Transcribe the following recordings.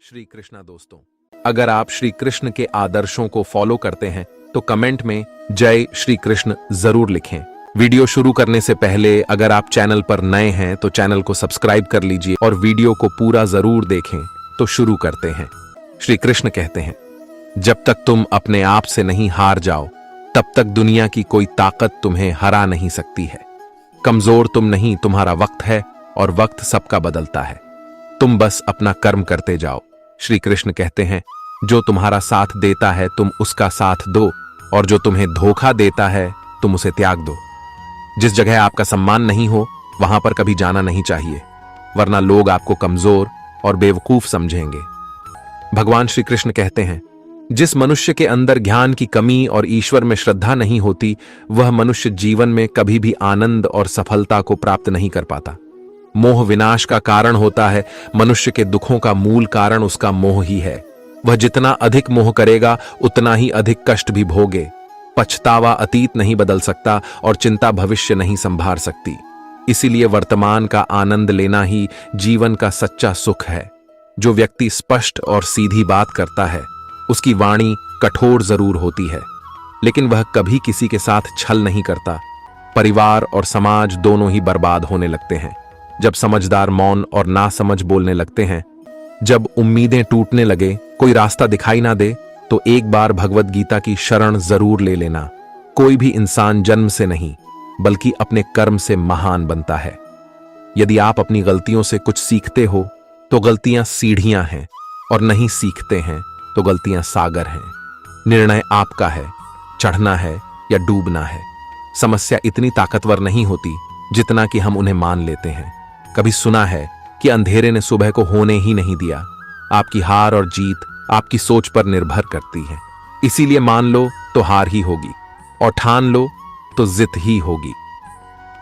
श्री कृष्णा दोस्तों, अगर आप श्री कृष्ण के आदर्शों को फॉलो करते हैं तो कमेंट में जय श्री कृष्ण जरूर लिखें। वीडियो शुरू करने से पहले अगर आप चैनल पर नए हैं तो चैनल को सब्सक्राइब कर लीजिए और वीडियो को पूरा जरूर देखें। तो शुरू करते हैं। श्री कृष्ण कहते हैं, जब तक तुम अपने आप से नहीं हार जाओ तब तक दुनिया की कोई ताकत तुम्हें हरा नहीं सकती है। कमजोर तुम नहीं, तुम्हारा वक्त है और वक्त सबका बदलता है। तुम बस अपना कर्म करते जाओ। श्री कृष्ण कहते हैं, जो तुम्हारा साथ देता है तुम उसका साथ दो और जो तुम्हें धोखा देता है तुम उसे त्याग दो। जिस जगह आपका सम्मान नहीं हो वहां पर कभी जाना नहीं चाहिए, वरना लोग आपको कमजोर और बेवकूफ समझेंगे। भगवान श्री कृष्ण कहते हैं, जिस मनुष्य के अंदर ज्ञान की कमी और ईश्वर में श्रद्धा नहीं होती वह मनुष्य जीवन में कभी भी आनंद और सफलता को प्राप्त नहीं कर पाता। मोह विनाश का कारण होता है। मनुष्य के दुखों का मूल कारण उसका मोह ही है। वह जितना अधिक मोह करेगा उतना ही अधिक कष्ट भी भोगे। पछतावा अतीत नहीं बदल सकता और चिंता भविष्य नहीं संभाल सकती। इसीलिए वर्तमान का आनंद लेना ही जीवन का सच्चा सुख है। जो व्यक्ति स्पष्ट और सीधी बात करता है उसकी वाणी कठोर जरूर होती है, लेकिन वह कभी किसी के साथ छल नहीं करता। परिवार और समाज दोनों ही बर्बाद होने लगते हैं जब समझदार मौन और नासमझ बोलने लगते हैं। जब उम्मीदें टूटने लगे, कोई रास्ता दिखाई ना दे तो एक बार भगवत गीता की शरण जरूर ले लेना। कोई भी इंसान जन्म से नहीं बल्कि अपने कर्म से महान बनता है। यदि आप अपनी गलतियों से कुछ सीखते हो तो गलतियां सीढ़ियां हैं, और नहीं सीखते हैं तो गलतियां सागर हैं। निर्णय आपका है, चढ़ना है या डूबना है। समस्या इतनी ताकतवर नहीं होती जितना कि हम उन्हें मान लेते हैं। कभी सुना है कि अंधेरे ने सुबह को होने ही नहीं दिया। आपकी हार और जीत आपकी सोच पर निर्भर करती है। इसीलिए मान लो तो हार ही होगी और ठान लो तो जीत ही होगी।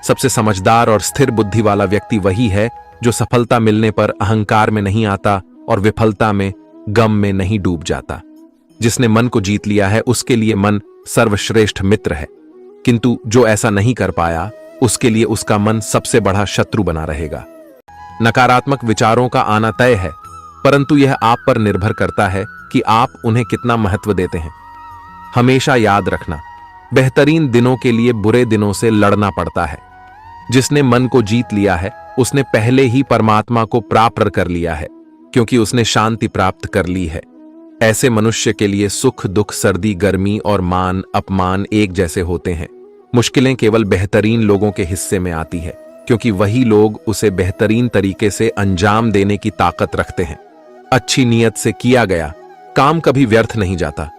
सबसे समझदार और स्थिर बुद्धि वाला व्यक्ति वही है जो सफलता मिलने पर अहंकार में नहीं आता और विफलता में गम में नहीं डूब जाता। जिसने मन को जीत लिया है उसके लिए मन सर्वश्रेष्ठ मित्र है, किंतु जो ऐसा नहीं कर पाया उसके लिए उसका मन सबसे बड़ा शत्रु बना रहेगा। नकारात्मक विचारों का आना तय है, परंतु यह आप पर निर्भर करता है कि आप उन्हें कितना महत्व देते हैं। हमेशा याद रखना, बेहतरीन दिनों के लिए बुरे दिनों से लड़ना पड़ता है। जिसने मन को जीत लिया है उसने पहले ही परमात्मा को प्राप्त कर लिया है, क्योंकि उसने शांति प्राप्त कर ली है। ऐसे मनुष्य के लिए सुख दुख, सर्दी गर्मी और मान अपमान एक जैसे होते हैं। मुश्किलें केवल बेहतरीन लोगों के हिस्से में आती है, क्योंकि वही लोग उसे बेहतरीन तरीके से अंजाम देने की ताकत रखते हैं। अच्छी नीयत से किया गया काम कभी व्यर्थ नहीं जाता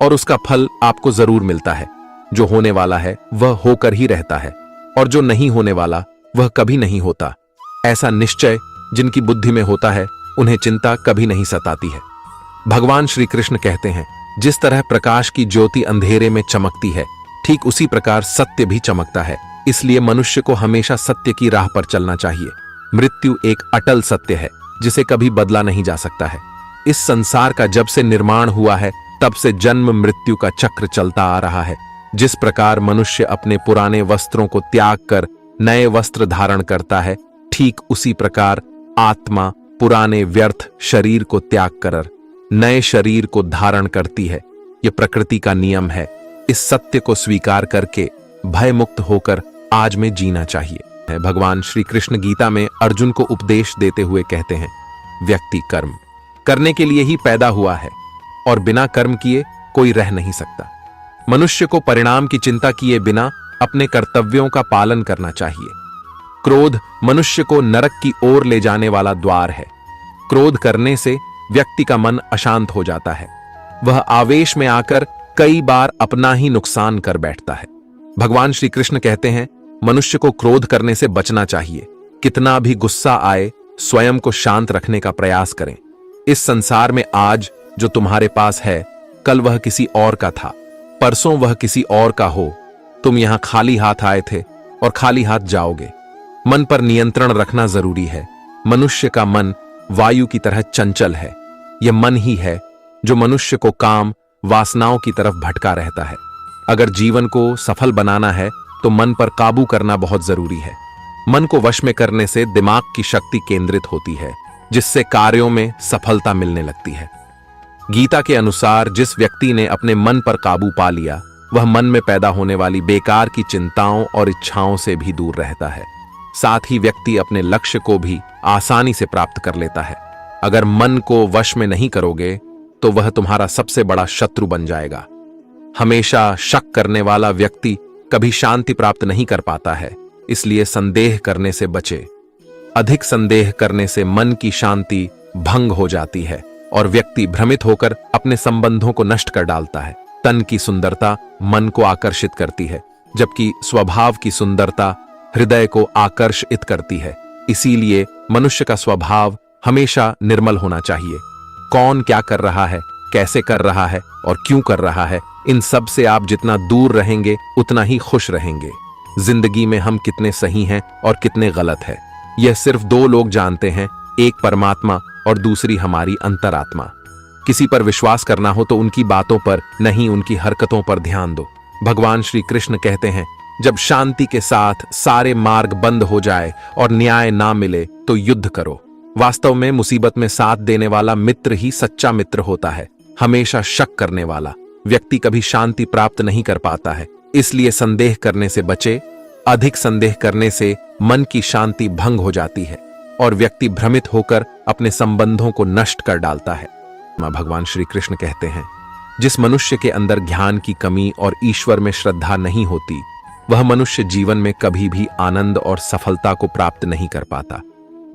और उसका फल आपको जरूर मिलता है। जो होने वाला है वह होकर ही रहता है और जो नहीं होने वाला वह कभी नहीं होता। ऐसा निश्चय जिनकी बुद्धि में होता है उन्हें चिंता कभी नहीं सताती है। भगवान श्री कृष्ण कहते हैं, जिस तरह प्रकाश की ज्योति अंधेरे में चमकती है ठीक उसी प्रकार सत्य भी चमकता है। इसलिए मनुष्य को हमेशा सत्य की राह पर चलना चाहिए। मृत्यु एक अटल सत्य है जिसे कभी बदला नहीं जा सकता है। इस संसार का जब से निर्माण हुआ है तब से जन्म मृत्यु का चक्र चलता आ रहा है। जिस प्रकार मनुष्य अपने पुराने वस्त्रों को त्याग कर नए वस्त्र धारण करता है, ठीक उसी प्रकार आत्मा पुराने व्यर्थ शरीर को त्याग कर नए शरीर को धारण करती है। यह प्रकृति का नियम है। इस सत्य को स्वीकार करके भय मुक्त होकर आज में जीना चाहिए। भगवान श्री कृष्ण गीता में अर्जुन को उपदेश देते हुए कहते हैं, व्यक्ति कर्म करने के लिए ही पैदा हुआ है और बिना कर्म किए कोई रह नहीं सकता। मनुष्य को परिणाम की चिंता किए बिना अपने कर्तव्यों का पालन करना चाहिए। क्रोध मनुष्य को नरक की ओर ले जाने वाला द्वार है। क्रोध करने से व्यक्ति का मन अशांत हो जाता है। वह आवेश में आकर कई बार अपना ही नुकसान कर बैठता है। भगवान श्री कृष्ण कहते हैं, मनुष्य को क्रोध करने से बचना चाहिए। कितना भी गुस्सा आए स्वयं को शांत रखने का प्रयास करें। इस संसार में आज जो तुम्हारे पास है कल वह किसी और का था, परसों वह किसी और का हो। तुम यहां खाली हाथ आए थे और खाली हाथ जाओगे। मन पर नियंत्रण रखना जरूरी है। मनुष्य का मन वायु की तरह चंचल है। यह मन ही है जो मनुष्य को काम वासनाओं की तरफ भटका रहता है। अगर जीवन को सफल बनाना है तो मन पर काबू करना बहुत जरूरी है। मन को वश में करने से दिमाग की शक्ति केंद्रित होती है जिससे कार्यों में सफलता मिलने लगती है। गीता के अनुसार जिस व्यक्ति ने अपने मन पर काबू पा लिया, वह मन में पैदा होने वाली बेकार की चिंताओं और इच्छाओं से भी दूर रहता है। साथ ही व्यक्ति अपने लक्ष्य को भी आसानी से प्राप्त कर लेता है। अगर मन को वश में नहीं करोगे तो वह तुम्हारा सबसे बड़ा शत्रु बन जाएगा। हमेशा शक करने वाला व्यक्ति कभी शांति प्राप्त नहीं कर पाता है, इसलिए संदेह करने से बचे। अधिक संदेह करने से मन की शांति भंग हो जाती है और व्यक्ति भ्रमित होकर अपने संबंधों को नष्ट कर डालता है। तन की सुंदरता मन को आकर्षित करती है, जबकि स्वभाव की सुंदरता हृदय को आकर्षित करती है। इसीलिए मनुष्य का स्वभाव हमेशा निर्मल होना चाहिए। कौन क्या कर रहा है, कैसे कर रहा है और क्यों कर रहा है, इन सब से आप जितना दूर रहेंगे उतना ही खुश रहेंगे। जिंदगी में हम कितने सही हैं और कितने गलत हैं, यह सिर्फ दो लोग जानते हैं, एक परमात्मा और दूसरी हमारी अंतरात्मा। किसी पर विश्वास करना हो तो उनकी बातों पर नहीं, उनकी हरकतों पर ध्यान दो। भगवान श्री कृष्ण कहते हैं, जब शांति के साथ सारे मार्ग बंद हो जाए और न्याय ना मिले तो युद्ध करो। वास्तव में मुसीबत में साथ देने वाला मित्र ही सच्चा मित्र होता है। हमेशा शक करने वाला व्यक्ति कभी शांति प्राप्त नहीं कर पाता है। इसलिए संदेह करने से बचे। अधिक संदेह करने से मन की शांति भंग हो जाती है और व्यक्ति भ्रमित होकर अपने संबंधों को नष्ट कर डालता है। भगवान श्री कृष्ण कहते हैं, जिस मनुष्य के अंदर ज्ञान की कमी और ईश्वर में श्रद्धा नहीं होती, वह मनुष्य जीवन में कभी भी आनंद और सफलता को प्राप्त नहीं कर पाता।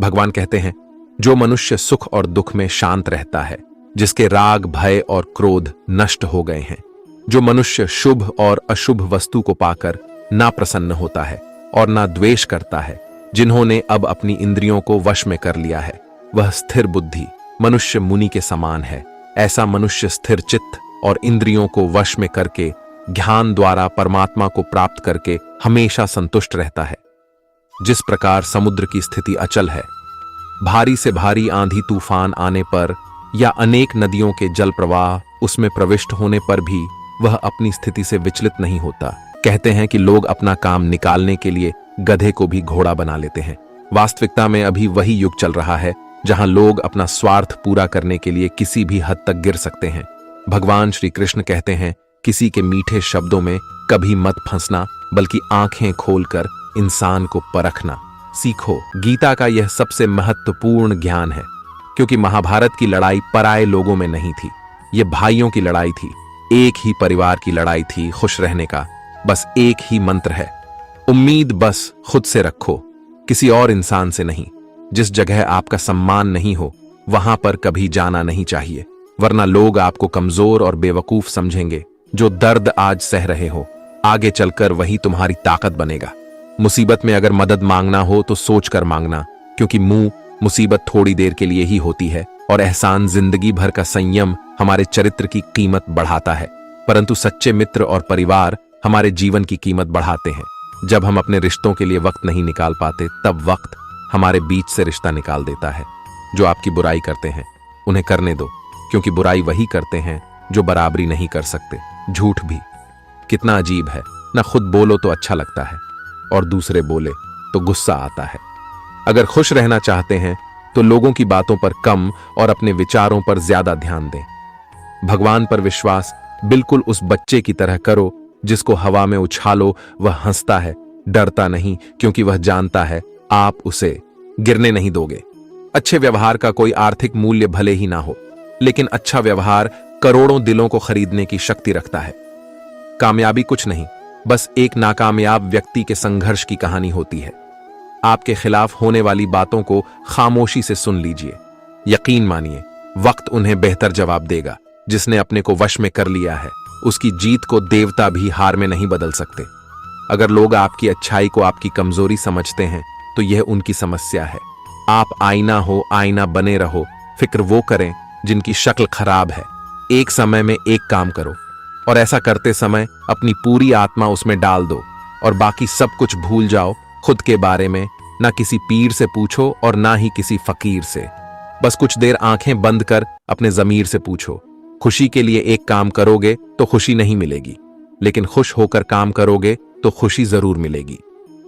भगवान कहते हैं, जो मनुष्य सुख और दुख में शांत रहता है, जिसके राग, भय और क्रोध नष्ट हो गए हैं, जो मनुष्य शुभ और अशुभ वस्तु को पाकर ना प्रसन्न होता है और ना द्वेष करता है, जिन्होंने अब अपनी इंद्रियों को वश में कर लिया है, वह स्थिर बुद्धि मनुष्य मुनि के समान है। ऐसा मनुष्य स्थिर चित्त और इंद्रियों को वश में करके ज्ञान द्वारा परमात्मा को प्राप्त करके हमेशा संतुष्ट रहता है। जिस प्रकार समुद्र की स्थिति अचल है, भारी से भारी आंधी तूफान आने पर या अनेक नदियों के जल प्रवाह उसमें प्रविष्ट होने पर भी वह अपनी स्थिति से विचलित नहीं होता। कहते हैं कि लोग अपना काम निकालने के लिए गधे को भी घोड़ा बना लेते हैं। वास्तविकता में अभी वही युग चल रहा है जहां लोग अपना स्वार्थ पूरा करने के लिए किसी भी हद तक गिर सकते हैं। भगवान श्री कृष्ण कहते हैं, किसी के मीठे शब्दों में कभी मत फंसना, बल्कि आंखें खोलकर इंसान को परखना सीखो। गीता का यह सबसे महत्वपूर्ण ज्ञान है, क्योंकि महाभारत की लड़ाई पराये लोगों में नहीं थी, ये भाइयों की लड़ाई थी। एक ही परिवार की लड़ाई थी, खुश रहने का बस एक ही मंत्र है, उम्मीद बस खुद से रखो, किसी और इंसान से नहीं। जिस जगह आपका सम्मान नहीं हो वहां पर कभी जाना नहीं चाहिए, वरना लोग आपको कमजोर और बेवकूफ समझेंगे। जो दर्द आज सह रहे हो, आगे चलकर वही तुम्हारी ताकत बनेगा। मुसीबत में अगर मदद मांगना हो तो सोच कर मांगना, क्योंकि मुसीबत थोड़ी देर के लिए ही होती है और एहसान जिंदगी भर का संयम हमारे चरित्र की कीमत बढ़ाता है। परंतु सच्चे मित्र और परिवार हमारे जीवन की कीमत बढ़ाते हैं। जब हम अपने रिश्तों के लिए वक्त नहीं निकाल पाते, तब वक्त हमारे बीच से रिश्ता निकाल देता है। जो आपकी बुराई करते हैं उन्हें करने दो, क्योंकि बुराई वही करते हैं जो बराबरी नहीं कर सकते। झूठ भी कितना अजीब है, ना खुद बोलो तो अच्छा लगता है और दूसरे बोले तो गुस्सा आता है। अगर खुश रहना चाहते हैं तो लोगों की बातों पर कम और अपने विचारों पर ज्यादा ध्यान दें। भगवान पर विश्वास बिल्कुल उस बच्चे की तरह करो जिसको हवा में उछालो वह हंसता है, डरता नहीं, क्योंकि वह जानता है आप उसे गिरने नहीं दोगे। अच्छे व्यवहार का कोई आर्थिक मूल्य भले ही ना हो, लेकिन अच्छा व्यवहार करोड़ों दिलों को खरीदने की शक्ति रखता है। कामयाबी कुछ नहीं, बस एक नाकामयाब व्यक्ति के संघर्ष की कहानी होती है। आपके खिलाफ होने वाली बातों को खामोशी से सुन लीजिए। यकीन मानिए, वक्त उन्हें बेहतर जवाब देगा। जिसने अपने को वश में कर लिया है, उसकी जीत को देवता भी हार में नहीं बदल सकते। अगर लोग आपकी अच्छाई को आपकी कमजोरी समझते हैं तो यह उनकी समस्या है। आप आईना हो, आईना बने रहो। फिक्र वो करें जिनकी शक्ल खराब है। एक समय में एक काम करो और ऐसा करते समय अपनी पूरी आत्मा उसमें डाल दो और बाकी सब कुछ भूल जाओ। खुद के बारे में ना किसी पीर से पूछो और ना ही किसी फकीर से। बस कुछ देर आंखें बंद कर अपने जमीर से पूछो, खुशी के लिए एक काम करोगे तो खुशी नहीं मिलेगी, लेकिन खुश होकर काम करोगे तो खुशी जरूर मिलेगी।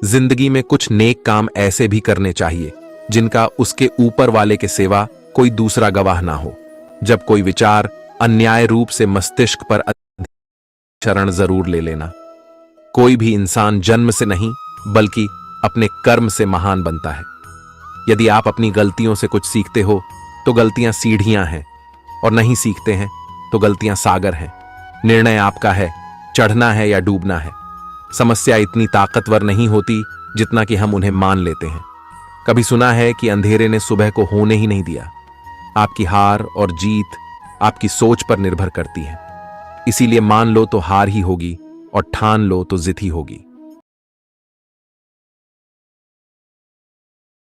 जिंदगी में कुछ नेक काम ऐसे भी करने चाहिए जिनका उसके ऊपर वाले के सिवा कोई दूसरा गवाह ना हो। जब कोई विचार अन्याय रूप से मस्तिष्क पर शरण जरूर ले लेना। कोई भी इंसान जन्म से नहीं बल्कि अपने कर्म से महान बनता है। यदि आप अपनी गलतियों से कुछ सीखते हो तो गलतियां सीढ़ियां हैं, और नहीं सीखते हैं तो गलतियां सागर हैं। निर्णय आपका है, चढ़ना है या डूबना है। समस्या इतनी ताकतवर नहीं होती जितना कि हम उन्हें मान लेते हैं। कभी सुना है कि अंधेरे ने सुबह को होने ही नहीं दिया। आपकी हार और जीत आपकी सोच पर निर्भर करती है। इसीलिए मान लो तो हार ही होगी और ठान लो तो जित ही होगी।